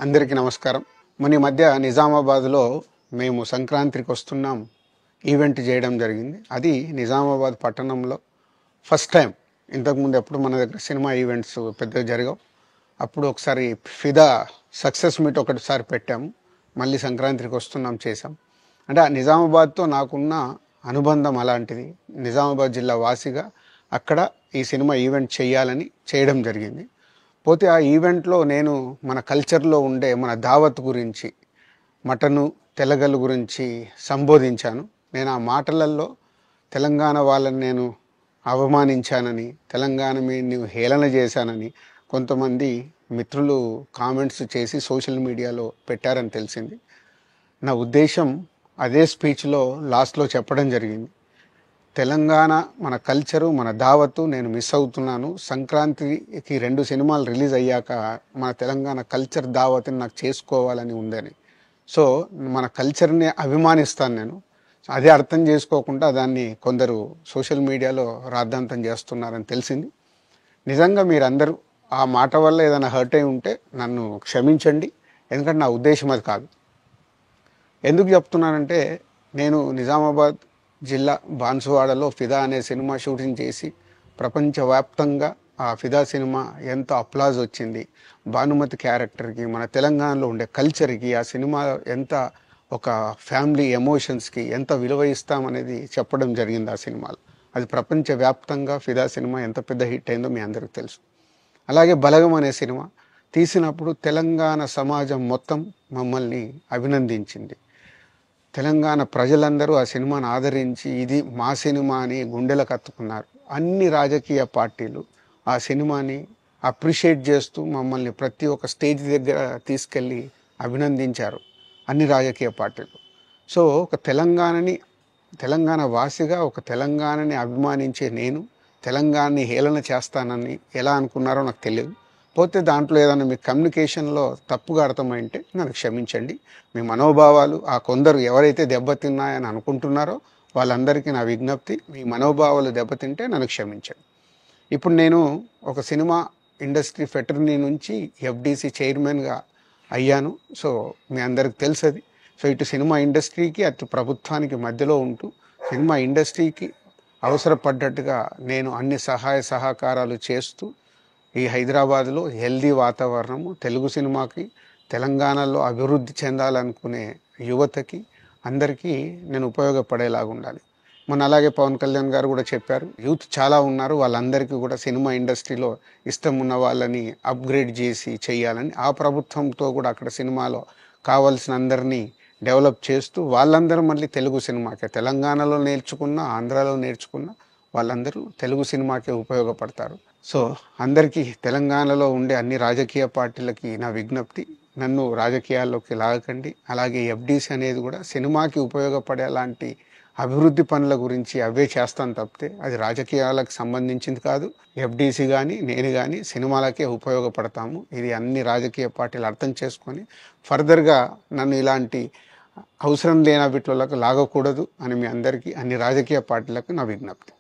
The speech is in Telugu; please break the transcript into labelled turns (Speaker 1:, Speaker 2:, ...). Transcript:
Speaker 1: అందరికీ నమస్కారం. మన ఈ మధ్య నిజామాబాద్లో మేము సంక్రాంతికి వస్తున్నాం ఈవెంట్ చేయడం జరిగింది. అది నిజామాబాద్ పట్టణంలో ఫస్ట్ టైం. ఇంతకుముందు ఎప్పుడు మన దగ్గర సినిమా ఈవెంట్స్ పెద్దగా జరగవు. అప్పుడు ఒకసారి ఫిదా సక్సెస్ మీట్ ఒకటిసారి పెట్టాము. మళ్ళీ సంక్రాంతికి వస్తున్నాం చేసాం. అంటే ఆ నిజామాబాద్తో నాకున్న అనుబంధం అలాంటిది. నిజామాబాద్ జిల్లా వాసిగా అక్కడ ఈ సినిమా ఈవెంట్ చేయాలని చేయడం జరిగింది. పోతే ఆ ఈవెంట్లో నేను మన కల్చర్లో ఉండే మన దావత్ గురించి, మటను తెలగలు గురించి సంబోధించాను. నేను ఆ మాటలలో తెలంగాణ వాళ్ళని నేను అవమానించానని, తెలంగాణ మీద హేళన చేశానని కొంతమంది మిత్రులు కామెంట్స్ చేసి సోషల్ మీడియాలో పెట్టారని తెలిసింది. నా ఉద్దేశం అదే స్పీచ్లో లాస్ట్లో చెప్పడం జరిగింది. తెలంగాణ మన కల్చరు, మన దావత్తు నేను మిస్ అవుతున్నాను. సంక్రాంతికి 2 సినిమాలు రిలీజ్ అయ్యాక మన తెలంగాణ కల్చర్ దావత్ని నాకు చేసుకోవాలని ఉందని. సో మన కల్చర్ని అభిమానిస్తాను నేను. అదే అర్థం చేసుకోకుండా దాన్ని కొందరు సోషల్ మీడియాలో రాద్ధాంతం చేస్తున్నారని తెలిసింది. నిజంగా మీరందరూ ఆ మాట వల్ల ఏదైనా హర్ట్ అయి ఉంటే నన్ను క్షమించండి. ఎందుకంటే నా ఉద్దేశం అది కాదు. ఎందుకు చెప్తున్నానంటే, నేను నిజామాబాద్ జిల్లా బాన్సువాడలో ఫిదా అనే సినిమా షూటింగ్ చేసి ప్రపంచవ్యాప్తంగా ఆ ఫిదా సినిమా ఎంత అప్లాజ్ వచ్చింది, భానుమతి క్యారెక్టర్కి, మన తెలంగాణలో ఉండే కల్చర్కి, ఆ సినిమా ఎంత ఒక ఫ్యామిలీ ఎమోషన్స్కి ఎంత విలువ ఇస్తామనేది చెప్పడం జరిగింది ఆ సినిమాలో. అది ప్రపంచవ్యాప్తంగా ఫిదా సినిమా ఎంత పెద్ద హిట్ అయిందో మీ అందరికీ తెలుసు. అలాగే బలగం అనే సినిమా తీసినప్పుడు తెలంగాణ సమాజం మొత్తం మమ్మల్ని అభినందించింది. తెలంగాణ ప్రజలందరూ ఆ సినిమాను ఆదరించి ఇది మా సినిమా అని గుండెలకు హత్తుకున్నారు. అన్ని రాజకీయ పార్టీలు ఆ సినిమాని అప్రిషియేట్ చేస్తూ మమ్మల్ని ప్రతి ఒక్క స్టేజ్ దగ్గర తీసుకెళ్ళి అభినందించారు, అన్ని రాజకీయ పార్టీలు. సో ఒక తెలంగాణ వాసిగా ఒక తెలంగాణని అభిమానించే నేను తెలంగాణని హేళన చేస్తానని ఎలా అనుకున్నారో నాకు తెలియదు. పోతే దాంట్లో ఏదైనా మీ కమ్యూనికేషన్లో తప్పుగా అర్థమైంటే నన్ను క్షమించండి. మీ మనోభావాలు ఆ కొందరు ఎవరైతే దెబ్బతిన్నాయని అనుకుంటున్నారో వాళ్ళందరికీ నా విజ్ఞప్తి, మీ మనోభావాలు దెబ్బతింటే నన్ను క్షమించండి. ఇప్పుడు నేను ఒక సినిమా ఇండస్ట్రీ ఫెటర్నీ నుంచి ఎఫ్డీసీ చైర్మన్గా అయ్యాను. సో మీ అందరికి తెలుసది. సో ఇటు సినిమా ఇండస్ట్రీకి అటు ప్రభుత్వానికి మధ్యలో ఉంటూ సినిమా ఇండస్ట్రీకి అవసరపడ్డట్టుగా నేను అన్ని సహాయ సహకారాలు చేస్తూ ఈ హైదరాబాద్లో హెల్దీ వాతావరణము, తెలుగు సినిమాకి, తెలంగాణలో అభివృద్ధి చెందాలనుకునే యువతకి అందరికీ నేను ఉపయోగపడేలాగా ఉండాలి. మన అలాగే పవన్ కళ్యాణ్ గారు కూడా చెప్పారు, యూత్ చాలా ఉన్నారు, వాళ్ళందరికీ కూడా సినిమా ఇండస్ట్రీలో ఇష్టం ఉన్న వాళ్ళని అప్గ్రేడ్ చేసి చేయాలని, ఆ ప్రభుత్వంతో కూడా అక్కడ సినిమాలో కావాల్సిన అందరినీ డెవలప్ చేస్తూ వాళ్ళందరూ మళ్ళీ తెలుగు సినిమాకే, తెలంగాణలో నేర్చుకున్న, ఆంధ్రాలో నేర్చుకున్న వాళ్ళందరూ తెలుగు సినిమాకే ఉపయోగపడతారు. సో అందరికీ, తెలంగాణలో ఉండే అన్ని రాజకీయ పార్టీలకి నా విజ్ఞప్తి, నన్ను రాజకీయాల్లోకి లాగకండి. అలాగే ఎఫ్డీసీ అనేది కూడా సినిమాకి ఉపయోగపడే అలాంటి అభివృద్ధి పనుల గురించి అవే చేస్తాను తప్పితే అది రాజకీయాలకు సంబంధించింది కాదు. ఎఫ్డీసీ కానీ నేను కానీ సినిమాలకే ఉపయోగపడతాము. ఇది అన్ని రాజకీయ పార్టీలు అర్థం చేసుకొని ఫర్దర్గా నన్ను ఇలాంటి అవసరం లేని వీటిలోకి లాగకూడదు అని మీ అందరికీ, అన్ని రాజకీయ పార్టీలకు నా విజ్ఞప్తి.